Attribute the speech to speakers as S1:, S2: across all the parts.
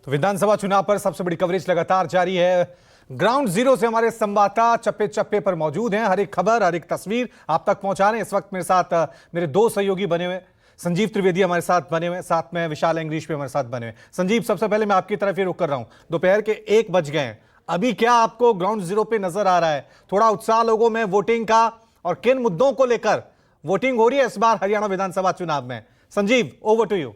S1: तो विधानसभा चुनाव पर सबसे बड़ी कवरेज लगातार जारी है। ग्राउंड जीरो से हमारे संवाददाता चप्पे चप्पे पर मौजूद हैं। हर एक खबर, हर एक तस्वीर आप तक पहुंचा रहे हैं। इस वक्त मेरे साथ मेरे दो सहयोगी बने हुए, संजीव त्रिवेदी हमारे साथ बने हुए, साथ में विशाल इंग्लिश भी हमारे साथ बने हुए। संजीव, सबसे पहले मैं आपकी तरफ ही रुक कर रहा हूं। दोपहर के 1 बज गए हैं, अभी क्या आपको ग्राउंड जीरो पे नजर आ रहा है? थोड़ा उत्साह लोगों में वोटिंग का, और किन मुद्दों को लेकर वोटिंग हो रही है इस बार हरियाणा विधानसभा चुनाव में? Sanjeev, over to you.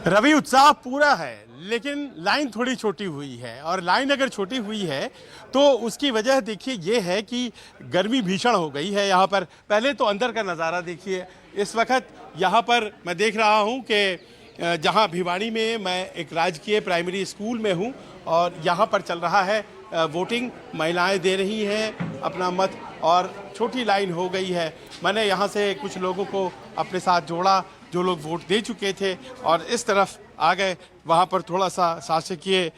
S2: Ravi, उत्साह पूरा है, लेकिन लाइन थोड़ी छोटी हुई है। और लाइन अगर छोटी हुई है तो उसकी वजह देखिए ये है कि गर्मी भीषण हो गई है यहाँ पर। पहले तो अंदर का नज़ारा देखिए। इस वक्त यहाँ पर मैं देख रहा हूँ कि जहाँ भिवाड़ी में मैं एक राजकीय प्राइमरी स्कूल में हूँ और यहाँ पर चल रहा है वोटिंग। महिलाएं दे रही हैं अपना मत और छोटी लाइन हो गई है। मैंने यहाँ से कुछ लोगों को अपने साथ जोड़ा जो लोग वोट दे चुके थे और इस तरफ आ गए। वहाँ पर थोड़ा सा शासकीय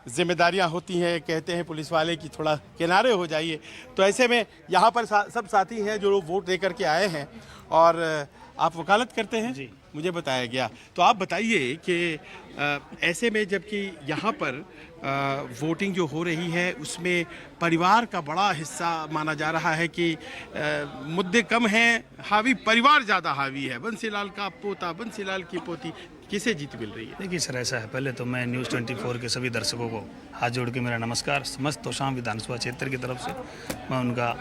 S2: जिम्मेदारियाँ होती हैं, कहते हैं पुलिस वाले कि थोड़ा किनारे हो जाइए। तो ऐसे में यहाँ पर सब साथी हैं जो लोग वोट दे करके आए हैं। और आप वकालत करते हैं जी, मुझे बताया गया। तो आप बताइए कि ऐसे में जबकि यहाँ पर वोटिंग जो हो रही है उसमें परिवार का बड़ा हिस्सा माना जा रहा है कि मुद्दे कम हैं, हावी परिवार ज़्यादा हावी है। बंसीलाल का पोता, बंसीलाल की पोती, किसे जीत मिल रही है?
S3: देखिए सर, ऐसा है, पहले तो मैं न्यूज़ 24 के सभी दर्शकों को हाथ जोड़ के मेरा नमस्कार। समस्त तोशाम विधानसभा क्षेत्र की तरफ से मैं उनका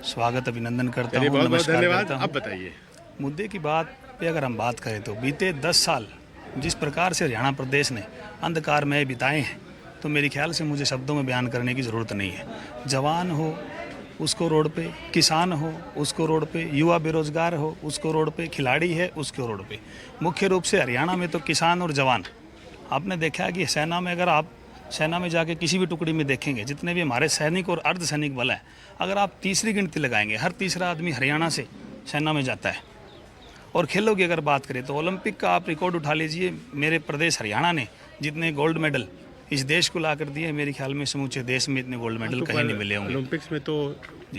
S3: स्वागत अभिनंदन करता हूँ।
S2: बहुत बहुत धन्यवाद। अब बताइए,
S3: मुद्दे की बात पे अगर हम बात करें तो बीते 10 साल जिस प्रकार से हरियाणा प्रदेश ने अंधकार में बिताए हैं, तो मेरे ख्याल से मुझे शब्दों में बयान करने की ज़रूरत नहीं है। जवान हो उसको रोड पे, किसान हो उसको रोड पे, युवा बेरोजगार हो उसको रोड पे, खिलाड़ी है उसको रोड पे। मुख्य रूप से हरियाणा में तो किसान और जवान, आपने देखा है कि सेना में, अगर आप सेना में जाके किसी भी टुकड़ी में देखेंगे, जितने भी हमारे सैनिक और अर्धसैनिक बल हैं, अगर आप तीसरी गिनती लगाएंगे, हर तीसरा आदमी हरियाणा से सेना में जाता है। और खेलों की अगर बात करें तो ओलंपिक का आप रिकॉर्ड उठा लीजिए, मेरे प्रदेश हरियाणा ने जितने गोल्ड मेडल इस देश को ला कर दिए, मेरे ख्याल में समूचे देश में इतने गोल्ड मेडल कहीं नहीं मिले होंगे।
S2: ओलंपिक्स में तो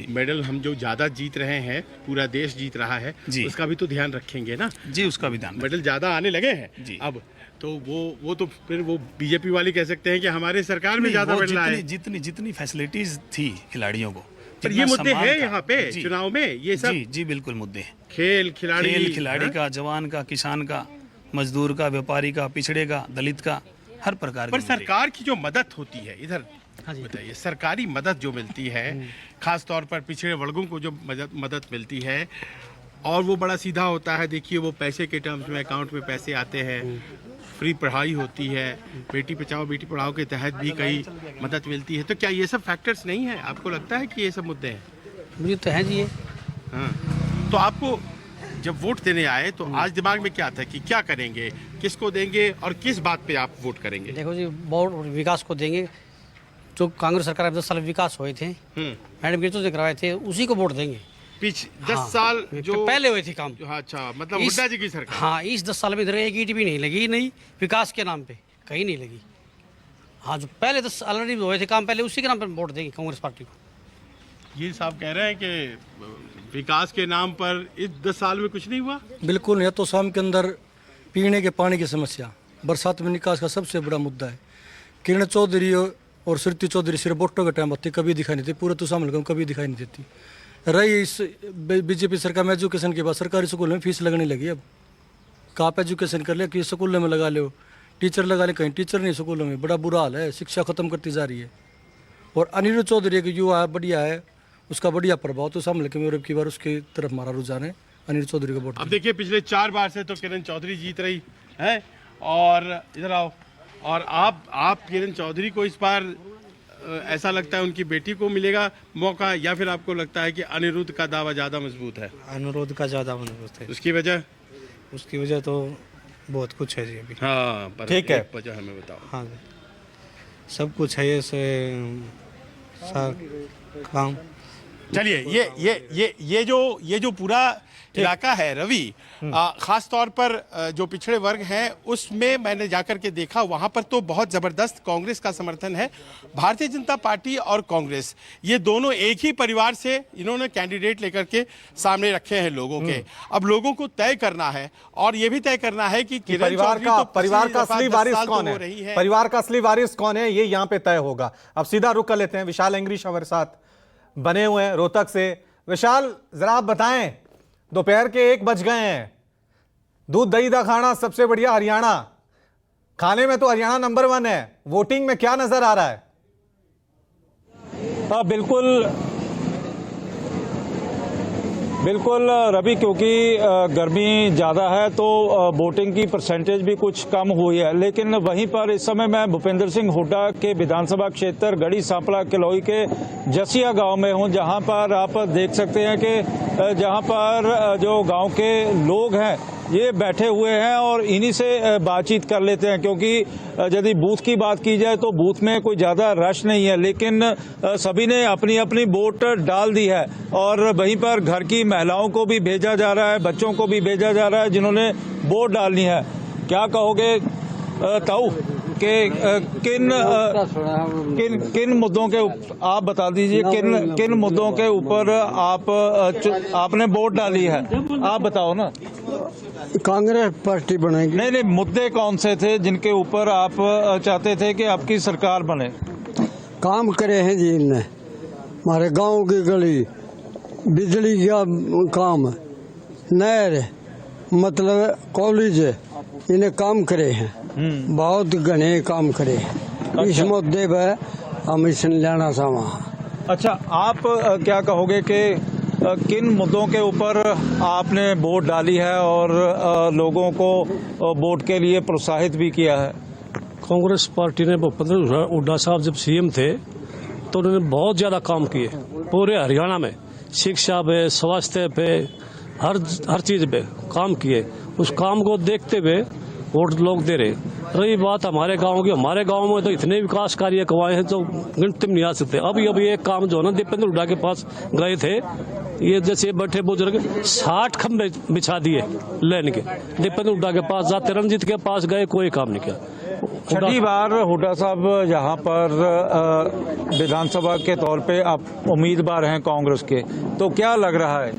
S2: मेडल हम जो ज़्यादा जीत रहे हैं, पूरा देश जीत रहा है जी, उसका भी तो ध्यान रखेंगे ना जी। उसका भी ध्यान, मेडल ज़्यादा आने लगे हैं जी। अब तो वो तो फिर वो बीजेपी वाले कह सकते हैं कि हमारे सरकार में ज़्यादा मेडल आए।
S3: जितनी फैसिलिटीज थी खिलाड़ियों को,
S2: पर ये मुद्दे हैं यहाँ पे चुनाव में, ये सब
S3: जी बिल्कुल मुद्दे हैं।
S2: खेल
S3: खिलाड़ी का, जवान का, किसान का, मजदूर का, व्यापारी का, पिछड़े का, दलित का, हर प्रकार।
S2: पर सरकार की जो मदद होती है इधर बताइए, सरकारी मदद जो मिलती है खास तौर पर पिछड़े वर्गों को जो मदद मिलती है, और वो बड़ा सीधा होता है। देखिए वो पैसे के टर्म्स में अकाउंट में पैसे आते हैं, फ्री पढ़ाई होती है, बेटी बचाओ बेटी पढ़ाओ के तहत भी कई मदद मिलती है। तो क्या ये सब फैक्टर्स नहीं है? आपको लगता है कि ये सब मुद्दे हैं?
S4: मुझे तो है जी ये।
S2: हाँ, तो आपको जब वोट देने आए तो आज दिमाग में क्या था कि क्या करेंगे, किसको देंगे और किस बात पे आप वोट करेंगे?
S4: देखो जी, वोट विकास को देंगे। जो कांग्रेस सरकार में 10 साल विकास हुए थे, मैडम गिरतो से करवाए थे, उसी को वोट देंगे।
S2: 10 साल जो
S4: पहले हुए थे काम।
S2: अच्छा, मतलब हुड्डा जी की सरकार।
S4: हाँ, इस 10 साल में इधर एक ईंट भी नहीं लगी, नहीं विकास के नाम पे कहीं नहीं लगी। हाँ, जो पहले 10 ऑलरेडी हुए थे काम, पहले उसी के नाम पर वोट देंगे कांग्रेस पार्टी को।
S2: ये साहब कह रहे हैं कि विकास के नाम पर इस 10 साल में कुछ नहीं हुआ।
S5: बिल्कुल नहीं। तो शाम के अंदर पीने के पानी की समस्या, बरसात में निकास का सबसे बड़ा मुद्दा है। किरण चौधरी और श्रुति चौधरी सिर्फ वोटों के टाइम आती, कभी दिखाई नहीं देती। पूरे तो शामिल कभी दिखाई नहीं देती। रही इस बीजेपी सरकार में एजुकेशन के बाद सरकारी स्कूल में फीस लगने लगी। अब कहाँ पे एजुकेशन कर ले कि स्कूलों में लगा लो, टीचर लगा ले, कहीं टीचर नहीं स्कूलों में। बड़ा बुरा हाल है, शिक्षा खत्म करती जा रही है। और अनिरुद्ध चौधरी एक युवा है, बढ़िया है, उसका बढ़िया प्रभाव तो सामने के मेरे की बार उसकी तरफ हमारा रुझान है, अनिल चौधरी का वोट।
S2: अब देखिए पिछले 4 बार से तो किरण चौधरी जीत रही है। और इधर आओ, और आप किरण चौधरी को इस बार ऐसा लगता है उनकी बेटी को मिलेगा मौका, या फिर आपको लगता है कि अनिरुद्ध का दावा ज़्यादा मजबूत है?
S6: अनुरोध का ज़्यादा मजबूत है।
S2: उसकी वजह
S6: तो बहुत कुछ है जी अभी।
S2: हाँ, पर ठीक है, वजह हमें बताओ।
S6: हाँ, सब कुछ है ऐसे काम।
S2: चलिए, ये जो पूरा इलाका है रवि, खास तौर पर जो पिछड़े वर्ग हैं उसमें मैंने जाकर के देखा, वहां पर तो बहुत जबरदस्त कांग्रेस का समर्थन है। भारतीय जनता पार्टी और कांग्रेस ये दोनों एक ही परिवार से इन्होंने कैंडिडेट लेकर के सामने रखे हैं लोगों के। अब लोगों को तय करना है और ये भी तय करना है कि किरण
S1: परिवार
S2: चौधरी
S1: का
S2: तो
S1: परिवार
S2: पिछली
S1: का
S2: दफा
S1: असली
S2: 10
S1: वारिस
S2: साल तो
S1: कौन
S2: हो
S1: है?
S2: रही है।
S1: परिवार का असली वारिस कौन है, ये यहां पे तय होगा। अब सीधा रुक कर लेते हैं, विशाल एंग्रीश हमारे साथ बने हुए हैं रोहतक से। विशाल, जरा आप बताएं, दोपहर के 1 बज गए हैं, दूध दही दा खाना सबसे बढ़िया हरियाणा, खाने में तो हरियाणा नंबर 1 है, वोटिंग में क्या नजर आ रहा है?
S7: बिल्कुल रवि, क्योंकि गर्मी ज़्यादा है तो वोटिंग की परसेंटेज भी कुछ कम हुई है। लेकिन वहीं पर इस समय मैं भूपेंद्र सिंह हुड्डा के विधानसभा क्षेत्र गढ़ी सांपला किलोई के जसिया गांव में हूं, जहां पर आप देख सकते हैं कि जहां पर जो गांव के लोग हैं ये बैठे हुए हैं और इन्हीं से बातचीत कर लेते हैं, क्योंकि यदि बूथ की बात की जाए तो बूथ में कोई ज़्यादा रश नहीं है, लेकिन सभी ने अपनी अपनी वोट डाल दी है। और वहीं पर घर की महिलाओं को भी भेजा जा रहा है, बच्चों को भी भेजा जा रहा है जिन्होंने वोट डालनी है। क्या कहोगे ताऊ कि किन मुद्दों के आप बता दीजिए, किन मुद्दों के ऊपर आपने वोट डाली है? आप बताओ ना।
S8: कांग्रेस पार्टी बनेगी।
S7: नहीं, मुद्दे कौन से थे जिनके ऊपर आप चाहते थे कि आपकी सरकार बने?
S8: काम करे हैं जी इनने, हमारे गांव की गली, बिजली का काम, नहर, मतलब कॉलेज, इन्हें काम करे हैं, बहुत घने काम करे हैं। इस मुद्दे पर हम इसने लेना चाहवा।
S7: अच्छा, आप क्या कहोगे कि किन मुद्दों के ऊपर आपने वोट डाली है और लोगों को वोट के लिए प्रोत्साहित भी किया है?
S9: कांग्रेस पार्टी ने भूपेंद्र हुड्डा साहब जब सीएम थे तो उन्होंने बहुत ज्यादा काम किए पूरे हरियाणा में, शिक्षा पे, स्वास्थ्य पे, हर चीज पे काम किए। उस काम को देखते हुए वोट लोग दे रहे। रही बात हमारे गांव की, हमारे गांव में तो इतने विकास कार्य करवाए हैं जो गिनती में नहीं आ सकते। अभी एक काम जो है ना, दीपेंद्र हुड्डा के पास गए थे, ये जैसे बैठे बुजुर्ग 60 खंभे बिछा दिए लेन के, दीपेंद्र हुड्डा के पास जाते, रंजीत के पास गए, कोई काम नहीं किया।
S7: छठी बार हुड्डा साहब यहाँ पर विधानसभा के तौर पे आप उम्मीदवार हैं कांग्रेस के, तो क्या लग रहा है?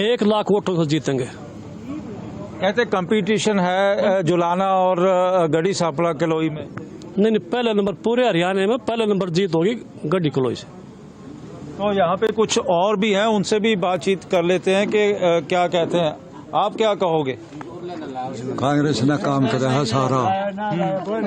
S9: 1 लाख वोटों से जीतेंगे।
S7: कहते कंपटीशन है जुलाना और गढ़ी सांपला किलोई में।
S9: नहीं, पहले नंबर पूरे हरियाणा में पहले नंबर जीत होगी गढ़ी किलोई से।
S7: तो यहाँ पे कुछ और भी हैं, उनसे भी बातचीत कर लेते हैं कि क्या कहते हैं। आप क्या कहोगे?
S8: कांग्रेस ने काम करा है सारा।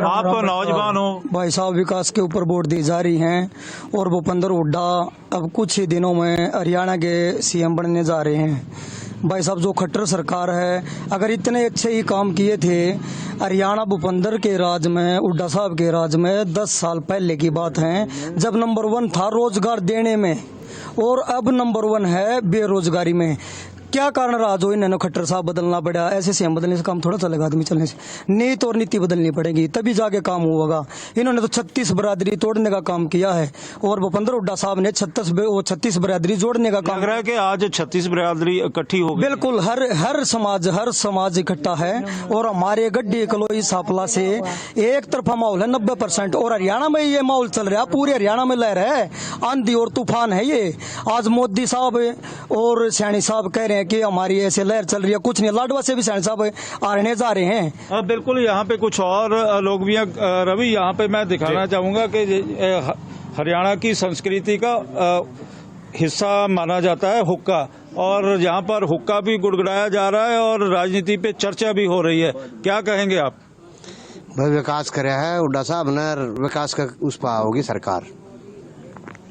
S7: आप नौजवान हो
S5: भाई साहब, विकास के ऊपर वोट दी जा रही हैं और भूपेंद्र हुड्डा अब कुछ ही दिनों में हरियाणा के सीएम बनने जा रहे हैं। भाई साहब, जो खट्टर सरकार है, अगर इतने अच्छे ही काम किए थे हरियाणा भूपेंद्र के राज में, हुड्डा साहब के राज में, 10 साल पहले की बात है, जब नंबर 1 था रोजगार देने में और अब नंबर 1 है बेरोजगारी में। क्या कारण रहा जो इन्होंने खट्टर साहब बदलना पड़ा? ऐसे सीएम बदलने से काम थोड़ा चलेगा आदमी चलने से, नीति और नीति बदलनी पड़ेगी तभी जाके काम होगा। इन्होंने तो 36 बरादरी तोड़ने का काम किया है और भूपेंद्र हुड्डा साहब ने 36 बरादरी जोड़ने का काम।
S7: लग रहा है कि आज 36 बरादरी इकट्ठी हो गई।
S5: बिल्कुल, हर समाज इकट्ठा है और हमारे गड्ढी कलोई सांपला से एक तरफा माहौल है 90%, और हरियाणा में ये माहौल चल रहा है, पूरे हरियाणा में लहर है, आंधी और तूफान है ये। आज मोदी साहब और सैनी साहब कह रहे हैं कि हमारी ऐसे लहर चल रही है, कुछ नहीं, लाडवा से भी सैनी साहब आने जा रहे हैं।
S7: बिल्कुल, यहाँ पे कुछ और लोग भी हैं। रवि, यहाँ पे मैं दिखाना चाहूंगा कि हरियाणा की संस्कृति का हिस्सा माना जाता है हुक्का, और यहाँ पर हुक्का भी गुड़गुड़ाया जा रहा है और राजनीति पे चर्चा भी हो रही है। क्या कहेंगे आप?
S8: भाई विकास कराया है हुड्डा साहब ने, विकास का उस पर होगी सरकार।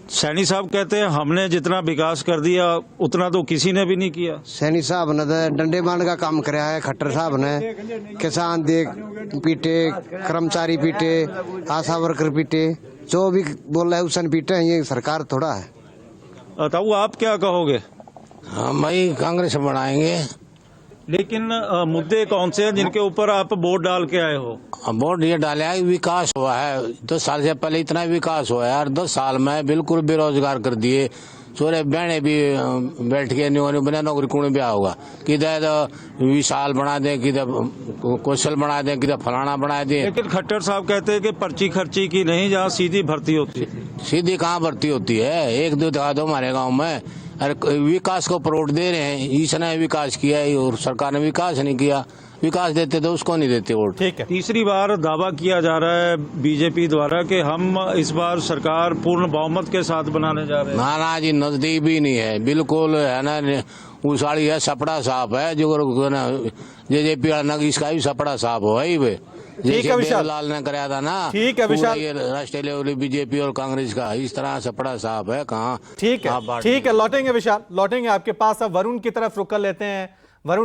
S7: सैनी साहब कहते हैं हमने जितना विकास कर दिया उतना तो किसी ने भी नहीं किया।
S8: सैनी साहब ने तो डंडे मारने का काम कराया है, खट्टर साहब ने किसान देख पीटे, कर्मचारी पीटे, आशा वर्कर पीटे, जो भी बोल रहा है उसने पीटे। ये सरकार थोड़ा है।
S7: ताऊ, आप क्या कहोगे?
S10: हम भाई कांग्रेस बनाएंगे।
S7: लेकिन मुद्दे कौन से हैं जिनके ऊपर आप वोट डाल के आए हो?
S10: वोट ये डाला है, विकास हुआ है 10 साल से पहले, इतना विकास हुआ है यार। 10 साल में बिल्कुल बेरोजगार कर दिए, छोरे बहने भी बैठ के बिना नौकरी कौन ब्याह होगा, किधर विशाल बना दें, किधर कौशल बना दें, किधर फलाना बना दें।
S7: लेकिन खट्टर साहब कहते हैं कि पर्ची खर्ची की नहीं, जहाँ सीधी भर्ती होती है।
S10: सीधी कहाँ भर्ती होती है? एक दो दिखा दो हमारे गांव में। अरे विकास को प्रोट दे रहे हैं, इसने विकास किया है और सरकार ने विकास नहीं किया। विकास देते तो उसको नहीं देते वोट।
S1: ठीक है।
S7: तीसरी बार दावा किया जा रहा है बीजेपी द्वारा कि हम इस बार सरकार पूर्ण बहुमत के साथ बनाने जा रहे हैं।
S10: ना जी, नजदीक भी नहीं है, बिल्कुल है ना, उसाड़ी है, सपड़ा साफ है। जो जेजेपी इसका भी सपड़ा साफ हो है वे,
S1: ठीक है
S10: लाल ने कराया था ना।
S1: ठीक है विशाल,
S10: ये राष्ट्रीय लेवल बीजेपी और कांग्रेस का इस तरह सपड़ा साफ है कहाँ।
S1: ठीक है, लौटेंगे विशाल, लौटेंगे आपके पास। अब वरुण की तरफ रुक कर लेते हैं। वरुण